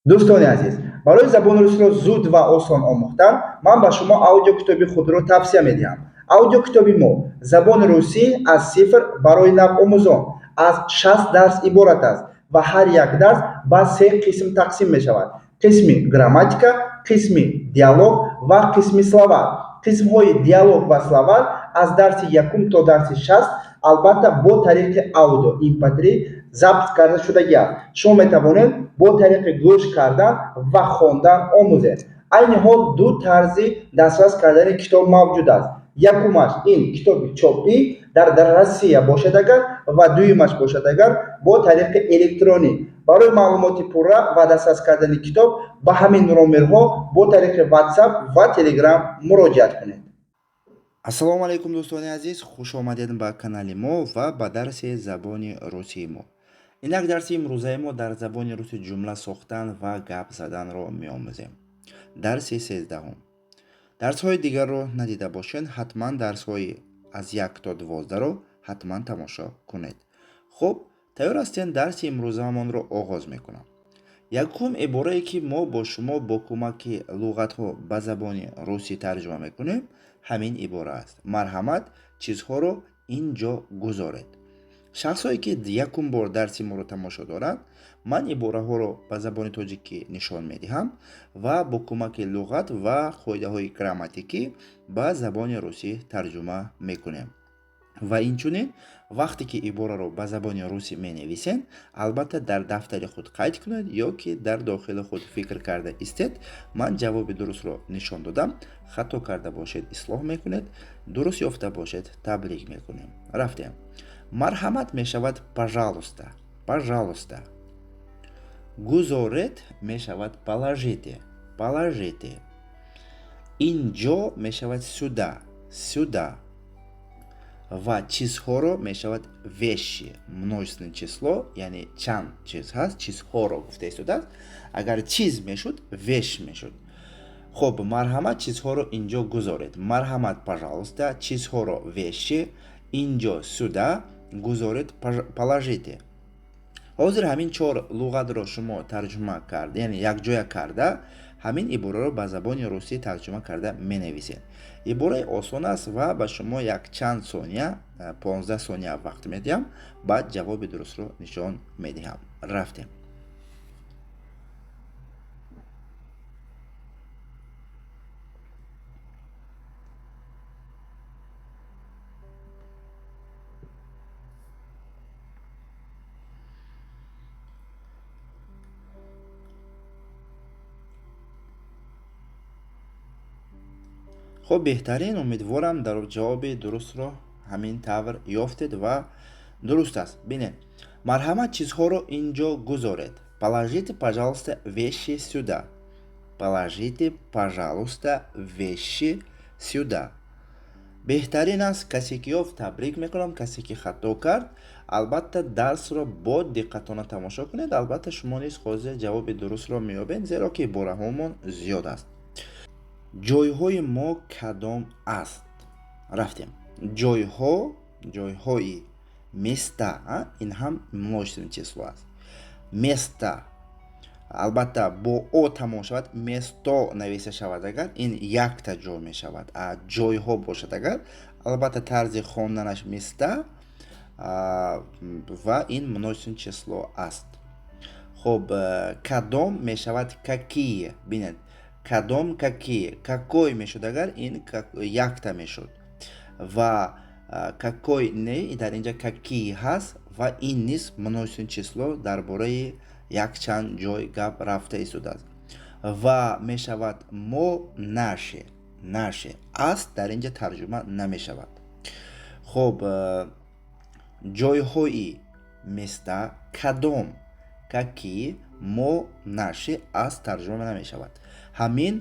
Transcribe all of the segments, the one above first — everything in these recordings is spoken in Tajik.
дӯстони азиз, барои забони русиро зуд ва осон омӯхтан ман ба шумо аудиокитоби худро тавсия медиҳам. Аудиокитоби мо забони русӣ аз сифр барои навомӯзон аз 60 дарс иборат аст ва ҳар як дарс ба 3 қисм тақсим мешавад. қисми грамматика, қисми диалог ва қисми словар. қисмҳои диалог ва словар аз дарси 1 то дарси 60 албатта бо тариқи аудио MP3 забт карда шудаги аст. Шумо метавонед бо тариқи гӯш кардан ва хондан омӯзед. Айни ҳол ду тарзи дастрас кардани китоб мавҷуд аст. Якумаш ин китоби чопӣ дар Россия бошад агар ва дуюмаш бошад агар бо тариқи электронӣ. Барои маълумоти пурра ва дастрас кардани китоб ба ҳамин номерҳо бо тариқи WhatsApp ва Telegram муроҷиат кунед. Ассалому алайкум дӯстони азиз, хуш омадед ба канали мо ва ба дарси забони русии мо. Инак дарси имрӯзаи мо дар забони русӣ ҷумла сохтан ва гап заданро меомӯзем. Дарси 13. Дарсҳои дигарро надида бошед, ҳатман дарсҳои аз 1 то 12ро ҳатман тамошо кунед. Хуб, тайёр ҳастед? Дарси имрӯзаамонро оғоз мекунам. Якум иборае ки мо бо шумо бо кӯмаки луғатҳо ба забони русӣ тарҷума мекунем, ҳамин ибора аст. Марҳамат, чизҳоро инҷо гузоред. Шахсое ки якум бор дарси моро тамошо доранд, ман ибораҳоро ба забони тоҷикӣ нишон медиҳам ва бо кӯмаки луғат ва қоидаҳои грамматикӣ ба забони русӣ тарҷума мекунем. Ва инчунин вақте ки ибораро ба забони русӣ менависед, албатта дар дафтари худ қайд кунед ё ки дар дохили худ фикр карда истед. Ман ҷавоби дурустро нишон додам, хато карда бошед ислоҳ мекунед, дуруст ёфта бошед таблиғ мекунем. Рафтем. Марҳамат мешавад пожалуйста, пожалуйста. Гузоред мешавад положите, положите. Инҷо мешавад сюда, сюда. Ва чизҳоро мешавад веши, множественное число, яъне чанд чиз ҳаст, чизҳоро гуфта истодааст. Агар чиз мешуд, веш мешуд. Хуб, марҳамат, чизҳоро инҷо гузоред. Марҳамат, пожалуйста, чизҳоро веши, инҷо сюда, гузоред, положите. ҳозир ҳамин 4 луғатро шумо тарҷума карда, яъне якҷоя карда, ҳамин ибораро ба забони русӣ тарҷума карда менависед. Ибораи осон аст ва ба шумо як чанд сония, 15 сония вақт медиҳам, баъд ҷавоби дурустро нишон медиҳам. Рафтем. хуб, беҳтарин, умедворам дар ҷавоби дурустро ҳамин тавр ёфтед ва дуруст аст. Бинед. Марҳамат, чизҳоро инҷо гузоред. Положите, пожалуйста, веши сюда. Положите, пожалуйста, веши сюда. беҳтарин аст. Касе ки ёфт табрик мекунам, касе ки хато кард, албатта дарсро бо диққатона тамошо кунед. Албатта шумо низ ҳозир ҷавоби дурустро меёбед, зеро ки ибораҳомон зиёд аст. ҷойҳои мо кадом аст? Рафтем. ҷойҳо, ҷойҳои места, ин ҳам множественное число аст. Места, албатта бо о тамом шавад, место нависта шавад агар, ин якта ҷой мешавад. ҷойҳо бошад агар, албатта тарзи хонданаш места ва ин множественное число аст. хуб, кадом мешавад какие. Бинед, кадом какие, какой мешуд агар, ин якта мешуд. Ва какой не, дар инҷа какие ҳаст ва ин низ множественное число дар бораи якчанд ҷой гап рафта истодааст. Ва мешавад мо наше, наше аст дар инҷа тарҷума намешавад. хуб, ҷойҳои места кадом, какие, мо наши аст тарҷума намешавад. ҳамин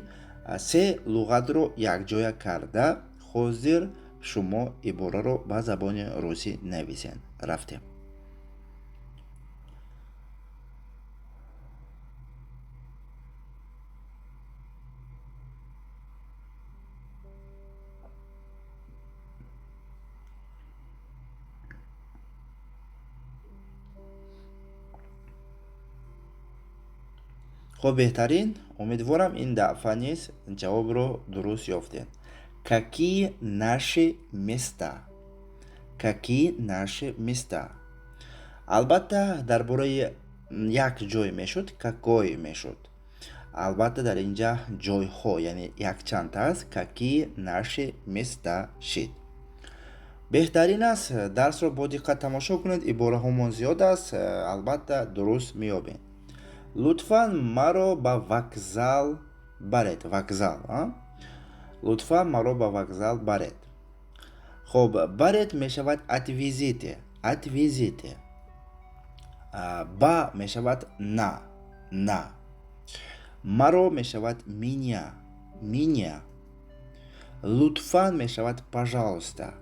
3 луғатро якҷоя карда ҳозир шумо ибораро ба забони русӣ нависед. Рафтем. خب بهترین امیدوارم این دفعه نیز جواب رو درست یافتین. Какие наши места? Какие наши места? албатта дар бораи як ҷой мешуд какой мешуд. албатта дар инҷа ҷойҳо яъне якчанд аст. Какие наши места шид. беҳтарин аст дарсро бо диққат тамошо кунед. ибораҳомон зиёд аст, албатта дуруст меёбед. лутфан маро ба вокзал баред. вокзал лутфан маро ба вокзал баред. хоб баред мешавад отвезите. отвезите. ба мешавад на. на. маро мешавад меня. меня. лутфан мешавад пожалуйста.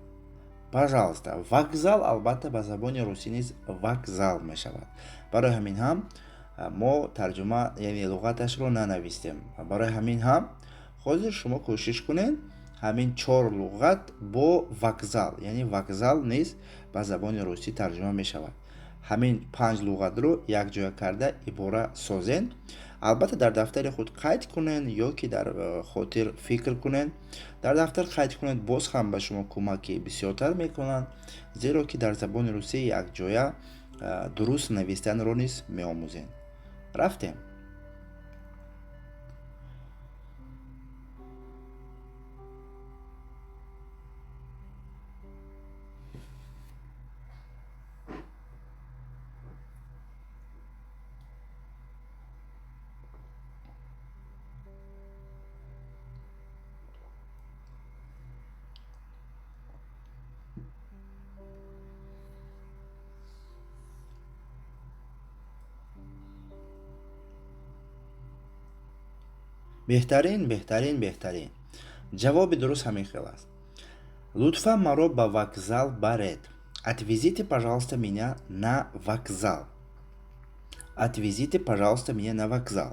пожалуйста. вокзал албатта ба забони русӣ низ вокзал мешавад. барои ҳамин ҳам мо тарҷума яъне луғаташро нанавистем. барои ҳамин ҳам ҳозир шумо кӯшиш кунед ҳамин 4 луғат бо вокзал яъне вокзал низ ба забони русӣ тарҷума мешавад. ҳамин 5 луғатро якҷоя карда ибора созен. албатта дар дафтари худ қайд кунен ё ки дар хотир фикр кунен. дар дафтар қайд кунед, боз ҳам ба шумо кӯмаки бисёртар мекунанд, зеро ки дар забони русӣ якҷоя дуруст навистанро низ меомӯзем. рафтем. беҳтарин. ҷавоби дуруст ҳамин хел аст. лутфан маро ба вокзал баред. отвезите пожалуйста меня на вокзал. отвезите пожалуйста меня на вокзал.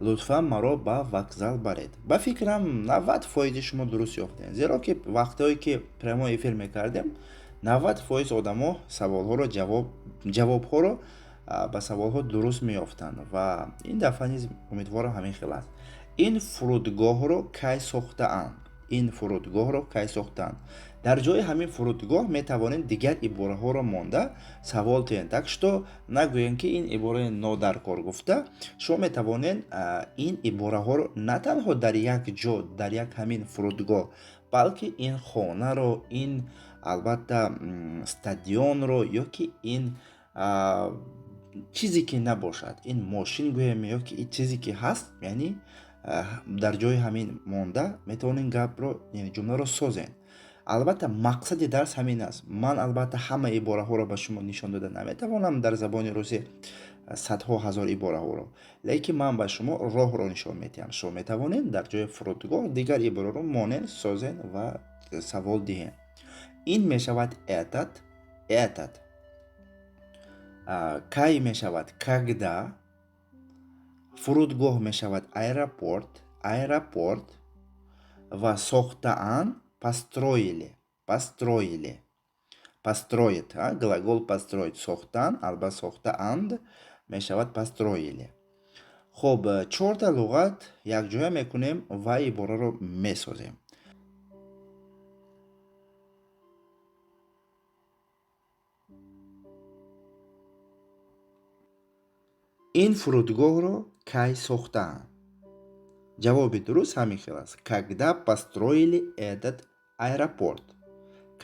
лутфан маро ба вокзал баред. ба фикрам 90% шумо дуруст ёфтем, зеро ки вақтҳое ки прямо эфир мекардем 90% одамо саволҳоро ҷавобҳоро ба саволҳо дуруст меёфтанд ва ин дафъа низ умедворам ҳамин хел аст. ин фурудгоҳро кай сохтаанд. ин фурудгоҳро кай сохтаанд. дар ҷои ҳамин фурудгоҳ метавонед дигар ибораҳоро монда савол тиҳед. так что нагӯем ки ин ибораи нодаркор гуфта. шумо метавонед ин ибораҳоро на танҳо дар як ҷо дар як ҳамин фурудгоҳ, балки ин хонаро, ин албатта стадионро ё ки ин чизе ки набошад, ин мошин гӯем ё ки ин чизе ки ҳаст, яъне дар ҷои ҳамин монда метавонед гапро яъне ҷумларо созен. албатта мақсади дарс ҳамин аст. ман албатта ҳама ибораҳоро ба шумо нишон дода наметавонам дар забони русӣ садҳо ҳазор ибораҳоро, лекин ман ба шумо роҳро нишон медиҳам. шумо метавонед дар ҷои фурудгоҳ дигар ибораро монен, созен ва савол диҳед. ин мешавад этот. кай мешавад когда. фурудгоҳ мешавад аэропорт ва сохтаан построили. глагол построить. сохтан албатта сохтаанд мешавад построили. хоб 4 луғат якҷоя мекунем ва ибораро месозем. ин фурудгоҳро кай сохтаанд. ҷавоби дуруст ҳамин хел аст. Когда построили этот аэропорт.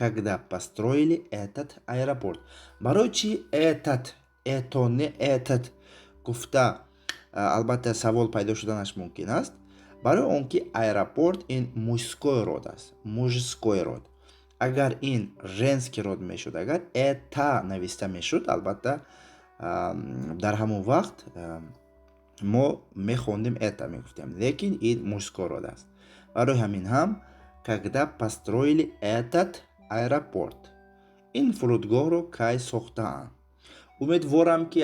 Когда построили этот аэропорт. барои чӣ этот, ето не этот гуфта албатта савол пайдо шуданаш мумкин аст. барои он ки аэропорт ин мужской род аст. мужской род. агар ин женский род мешуд, агар это нависта мешуд, албатта дар ҳамон вақт мо мехондем это мегуфтем, лекин ин мужской род аст. барои ҳамин ҳам когда построили этот аэропорт. ин фурудгоҳро кай сохтаанд. умедворам ки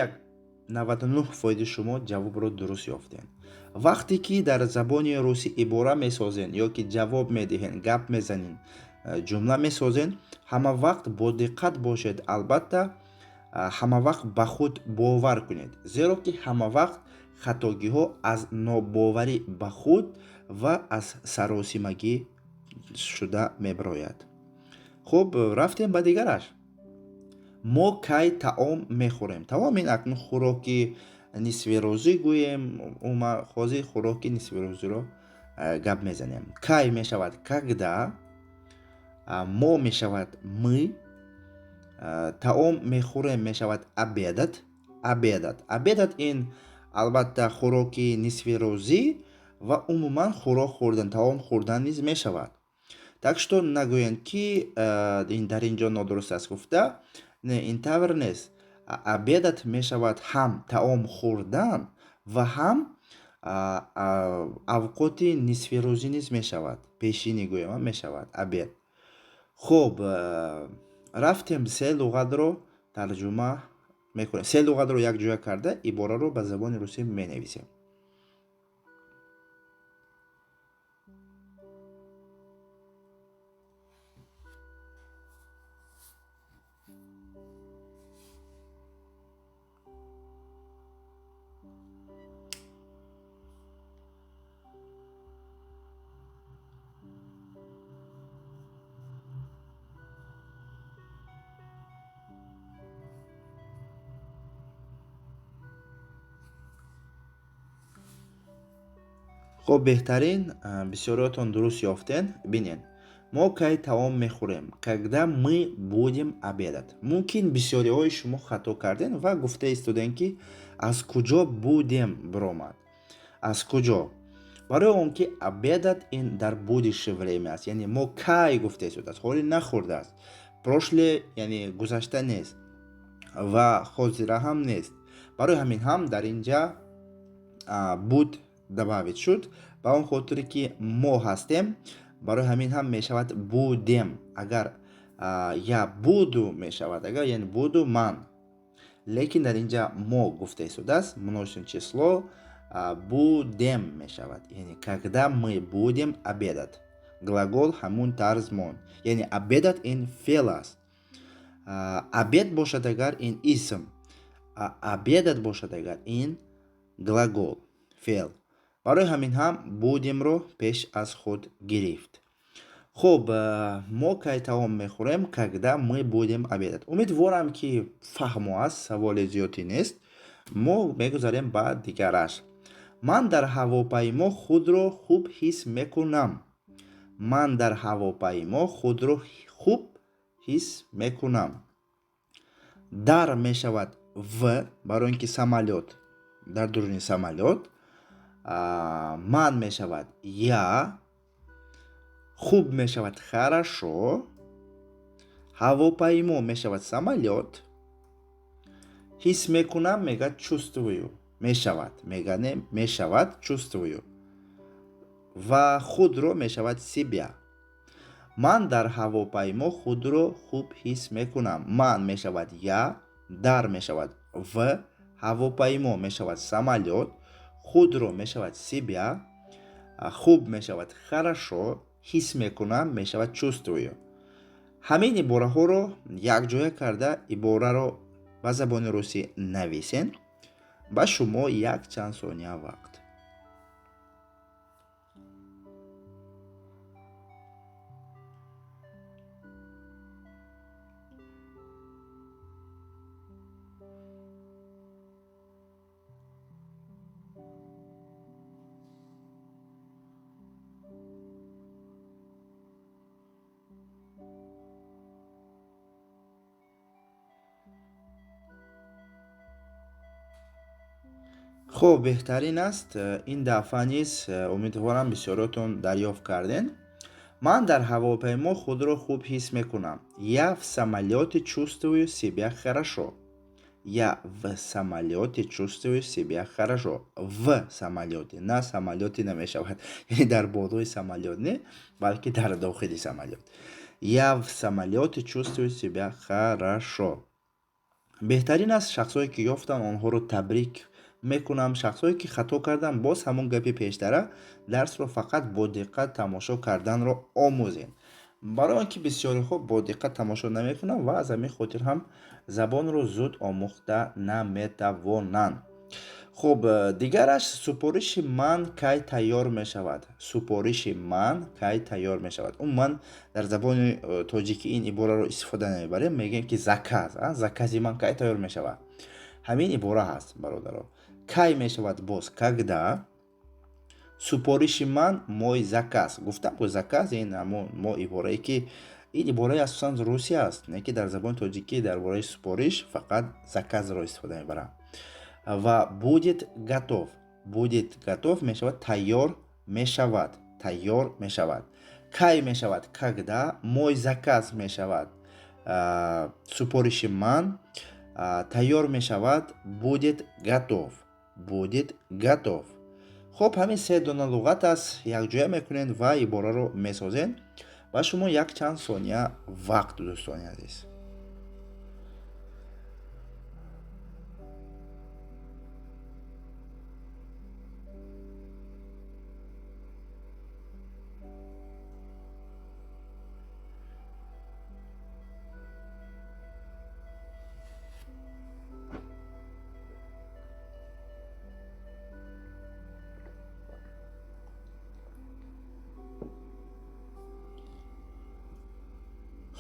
99% шумо ҷавобро дуруст ёфтем. вақте ки дар забони русӣ ибора месозен ё ки ҷавоб медиҳен, гап мезанен, ҷумла месозен, ҳама вақт бо диққат бошед. албатта ҳама вақт ба худ бовар кунед, зеро ки ҳама вақт хатогиҳо аз нобоварӣ ба худ ва аз саросимагӣ шуда мебарояд. хуб, рафтем ба дигараш. мо кай таом мехӯрем. Таом ин акнун хӯроки нисфирӯзӣ гӯем. Ума ҳозир хӯроки нисфирӯзиро гап мезанем. Кай мешавад когда, мо мешавад мы, таом мехӯрем мешавад абедат. Абедат ин албатта хӯроки нисфирӯзӣ ва умуман хӯрок хӯрдан, таом хӯрдан низ мешавад. Так что нагӯянд ки дар ин ҷо нодуруст аст гуфта. Не, ин тавр нест. Абедат мешавад ҳам таом хӯрдан ва ҳам авқоти нисфирӯзӣ низ мешавад. Пешини гӯем мешавад абед. хуб, рафтем се луғатро тарҷума мекунем. Се луғатро якҷоя карда ибораро ба забони русӣ менависем. хуб, беҳтарин, бисёриятон дуруст ёфтен. Бинен, мо кай таом мехӯрем, когда мы будем обедать. Мумкин бисёриҳои шумо хато карден ва гуфта истодем ки аз куҷо будем биромад. Аз куҷо? Барои он ки обедать ин дар будущее время аст. Яъне мо кай гуфта истодааст, ҳоли нахӯрдааст. Прошле яъне гузашта нест ва ҳозира ҳам нест. Барои ҳамин ҳам дар инҷа буд добавит шуд. Ба он хотире ки мо ҳастем, барои ҳамин ҳам мешавад будем. Агар я буду мешавад, агар яъне буду ман. Лекин дар инҷа мо гуфта истодааст, множественное число будем мешавад. Яъне когда мы будем обедать. Глагол ҳамун тарз мон. Яъне обедать ин феъл аст. Обед бошад агар ин исм. Обедать бошад агар ин глагол, феъл. барои ҳамин ҳам будемро пеш аз худ гирифт. хуб, мо кай таом мехӯрем, когда мы будем обедать. Умедворам ки фаҳмо аст, саволи зиёдӣ нест. Мо мегузарем ба дигараш. ман дар ҳавопаймо худро хуб ҳис мекунам. ман дар ҳавопаймо худро хуб ҳис мекунам. дар мешавад в, барои ин ки самолёт, дар дуруни самолёт. ман мешавад я. хуб мешавад хорошо. ҳавопаймо мешавад самолёт. ҳис мекунам мегӯяд чувствую. Мешавад, мега не мешавад, чувствую. ва худро мешавад себя. ман дар ҳавопаймо худро хуб ҳис мекунам. ман мешавад я. дар мешавад в. ҳавопаймо мешавад самолёт. худро мешавад себя. хуб мешавад хорошо. ҳис мекунам мешавад чувствую. ҳамин ибораҳоро якҷоя карда ибораро ба забони русӣ нависен. ба шумо як чанд сония вақт. хуб, беҳтарин аст. Ин дафъа низ умедворам бисёриятон дарёфт карден. ман дар ҳавопаймо худро хуб ҳис мекунам. Я в самолёте чувствую себя хорошо. Я в самолёте чувствую себя хорошо. В самолёте, на самолёте намешавад. Яъне дар болои самолёт не, балки дар дохили самолёт. Я в самолёте чувствую себя хорошо. беҳтарин аст шахсое ки ёфтан онҳоро табрик мекунам. Шахсое ки хато кардан, боз ҳамон гапи пештара, дарсро фақат бо диққат тамошо карданро омӯзед. барои он ки бисёриҳо бо диққат тамошо намекунанд ва аз ҳамин хотир ҳам забонро зуд омӯхта наметавонанд. хуб, дигараш супориши ман кай тайёр мешавад. Супориши ман кай тайёр мешавад. Умуман дар забони тоҷикӣ ин ибораро истифода намебарем. Мегӯем ки заказ, закази ман кай тайёр мешавад. Ҳамин ибора ҳаст, бародарон. Кай мешавад боз когда. Супориши ман мой заказ. Гуфтам ки заказ ин ҳамон мо иборае ки ин ибораи асосан русӣ аст, не ки дар забони тоҷикӣ дар бораи супориш фақат заказро истифода мебарам. Ва будет готов. Будет готов мешавад тайёр мешавад. Тайёр мешавад. Кай мешавад когда. Мой заказ мешавад супориши ман тайёр мешавад будет готов. Будет готов. хуб, ҳамин се дона луғат аст, якҷоя мекунед ва ибораро месозед. Ба шумо як чанд сония вақт, дӯстони азиз.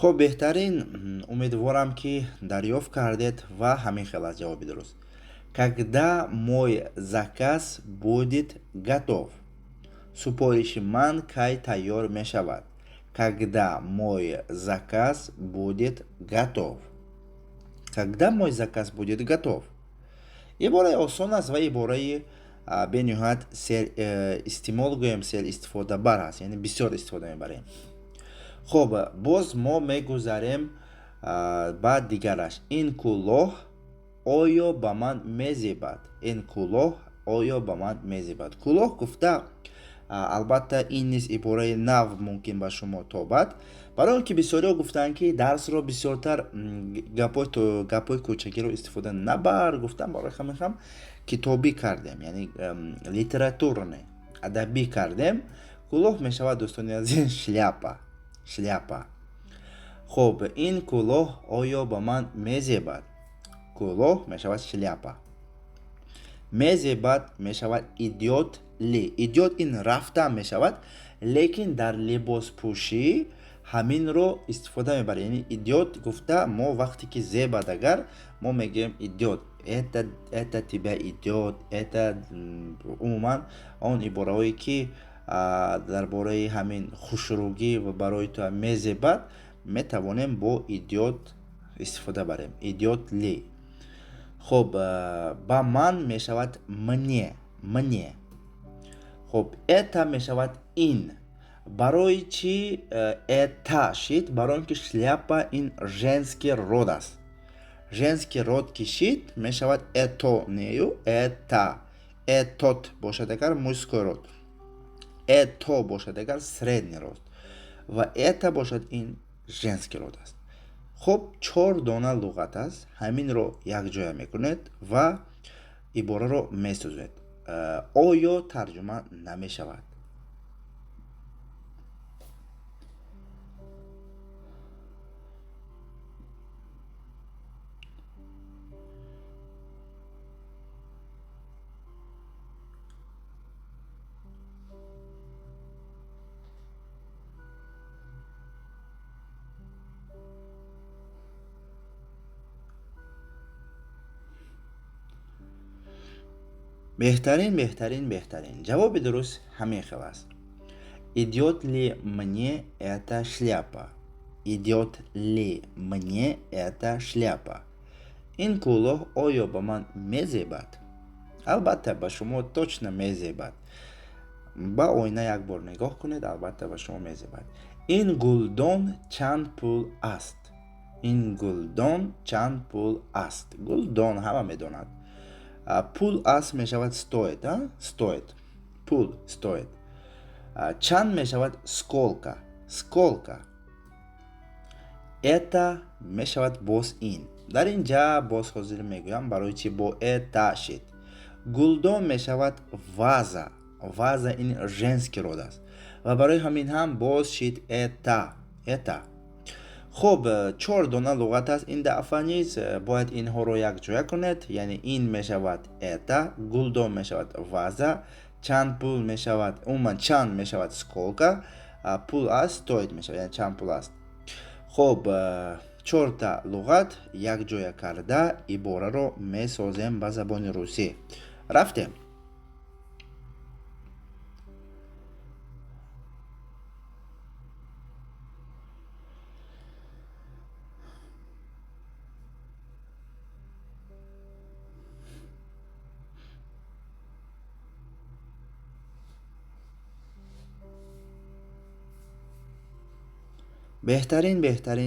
хуб, беҳтарин, умедворам ки дарёфт кардед ва ҳамин хел аст ҷавоби дуруст. Когда мой заказ будет готов. Супориши ман кай тайёр мешавад. Когда мой заказ будет готов. Когда мой заказ будет готов. ибораи осон аст ва ибораи бениҳоят серистимол гӯем, серистифодабар аст, яъне бисёр истифода мебарем. хуб, боз мо мегузарем ба дигараш. Ин кӯлоҳ оё ба ман мезебад. Ин кӯлоҳ оё ба ман мезебад. Кӯлоҳ гуфта, албатта ин низ ибораи нав мумкин ба шумо тобад. барои он ки бисёриҳо гуфтанд ки дарсро бисёртар гапҳои кӯчагиро истифода набар, гуфтам барои ҳамин ҳам китобӣ кардем, яъне литературный, адабӣ кардем. кӯлоҳ мешавад, дӯстони азиз, шляпа. Шляпа. хуб, ин кӯлоҳ оё ба ман мезебад. кӯлоҳ мешавад шляпа. Мезебад мешавад идиот ли. Идиот ин рафтан мешавад, лекин дар либоспӯшӣ ҳаминро истифода мебарем. Яъне идиот гуфта мо вақте ки зебад агар мо мегӯем идиот. Это тебя идиот. Это умуман он ибораҳое ки дар бораи ҳамин хушругӣ ва барои ту мезебад метавонем бо идиот истифода барем. Идиот ли. хуб, ба ман мешавад мне. Мне. хуб, это мешавад ин. барои чӣ это шид? Барои он ки шляпа ин женский род аст. Женский род кишид мешавад это нею. Это. Этот бошад агар мужской род. Это бошад агар средний род. Ва это бошад ин женский род аст. хуб, 4 дона луғат аст. ҳаминро якҷоя мекунед ва ибораро месозед. оё тарҷума намешавад. беҳтарин. ҷавоби дуруст ҳамин хел аст. Идиот ли мне это шляпа. Идиот ли мне это шляпа. ин кӯлоҳ оё ба ман мезебад? албатта ба шумо точно мезебад. ба оина як бор нигоҳ кунед, албатта ба шумо мезебад. ин гулдон чанд пул аст? ин гулдон чанд пул аст? гулдон ҳама медонад. пул аст мешавад стоит. Стоит. Пул стоит. чанд мешавад сколка. Сколка. это мешавад боз ин. дар ин ҷа боз ҳозир мегӯям барои чӣ бо это шид. гулдон мешавад ваза. Ваза ин женский род аст ва барои ҳамин ҳам боз шид это. Это. خب 4 دانه لغت است این دفعه نیز باید اینها رو یک جا کنید. یعنی این می شود это, گلدان می شود ваза, چند پول می شود عموما چند می شود сколько, پول است стоит می شود یعنی چند پول است. خب 4 تا لغت یک جا کرده عباره رو می سازیم به زبان روسی. رفتیم.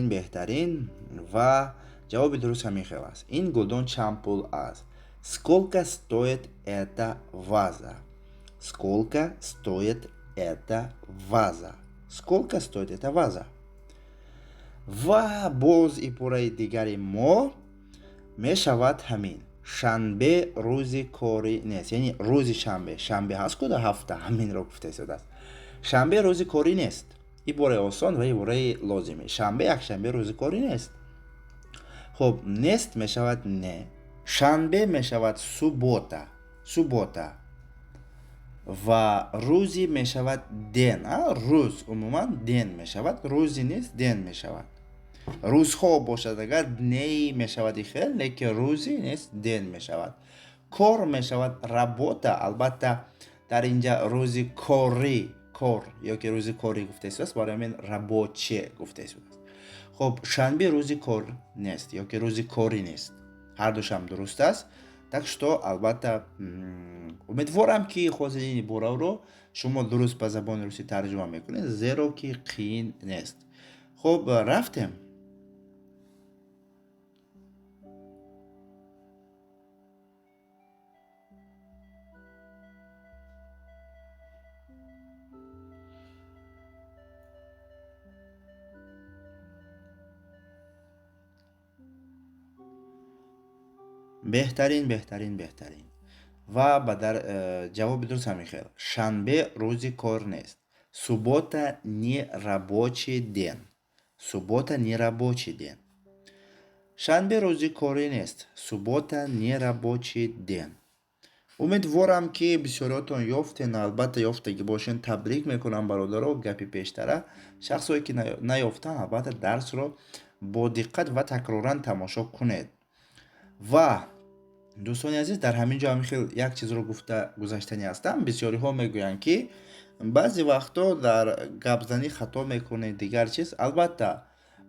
بهترین و جواب درست همین خیلی است. این گلدان چند پول است. Сколько стоит эта ваза? Сколько стоит эта ваза? Сколько стоит эта ваза? و باز عباره دیگری ما می شود همین. شنبه روزی کاری نیست. یعنی روزی شنبه هست کده هفته همین رو گفته شده است. شنبه روزی کاری نیست. عباره آسان و عباره لازمه. شنبه یک شنبه روزی کاری نیست. خب نیست می شود نه. شنبه می شود سوبوتا و روزی می شود دن. روز عموما دن می شود. روزی نیست دن می شود. روزها باشد اگر دنی می شود خیل لیکن روزی نیست دن می شود. کار می شود رابوتا. البته در اینجا روزی کاری کار یا که روزی کاری گفته است برای من رابوچه گفته است. خب شنبه روزی کار نیست یا که روزی کاری نیست. هر دوش هم درست است. так что البته امیدوارم که خواسته بورا رو شما درست به زبان روسی ترجمه میکنید زیرا که قین نیست. خب رفتیم. بهترین و در جواب درست همین خیلی. شنبه روزی کار نیست. سوبوتا не рабочий день. سوبوتا не рабочий день. شنبه روزی کاری نیست. سوبوتا не рабочий день. امیدوارم که بسیاراتون یافتین. البته یافتگی باشین تبریک میکنم برادرها. گپی پیشتره شخصایی که نیافتن البته درس رو با دقت و تکرارا تماشا کنید. و دوستان عزیز در همین جا میخوام یک چیز رو گفته گذاشتنی هستم. بسیاری ها میگویند که بعضی وقتا در گپزنی خطا میکنه دیگر چیز. البته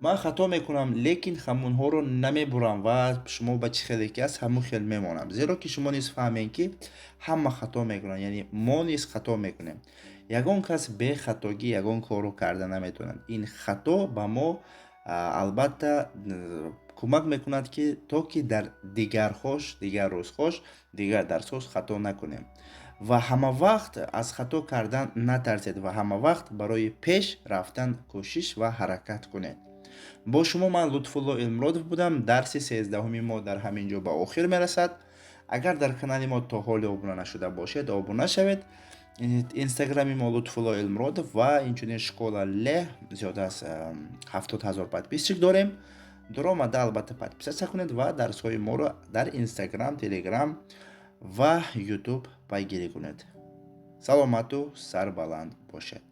من خطا میکنم لیکن همون ها رو نمیبرم و شما به چه خیلی که است همون خیلی میمونم. زیرا که شما نیست فهمین که همه خطا میکنن. یعنی ما نیست خطا میکنیم. یگان کس به خطاگی یگان کار رو کرده نمیتونن. این خطا به ما البته کمک میکند که تا که در دیگر روز خوش دیگر درس خطا نکنیم. و همه وقت از خطا کردن نترسید و همه وقت برای پیش رفتن کوشش و حرکت کنید. با شما من لطفالله علمرادov بودم. درس 13 ما در همین جا به آخر میرسد. اگر در کانال ما تا حال ابونه نشده باشید ابونه شوید. اینستاگرامی ما لطفالله علمرادov و اینچنین شکل له زیاده از 70,000 подписчик داریم. درآمده البته подписаться کنید و درس های ما رو در اینستاگرام، تلگرام و یوتیوب پیگیری کنید. سلامت و سربلند باشید.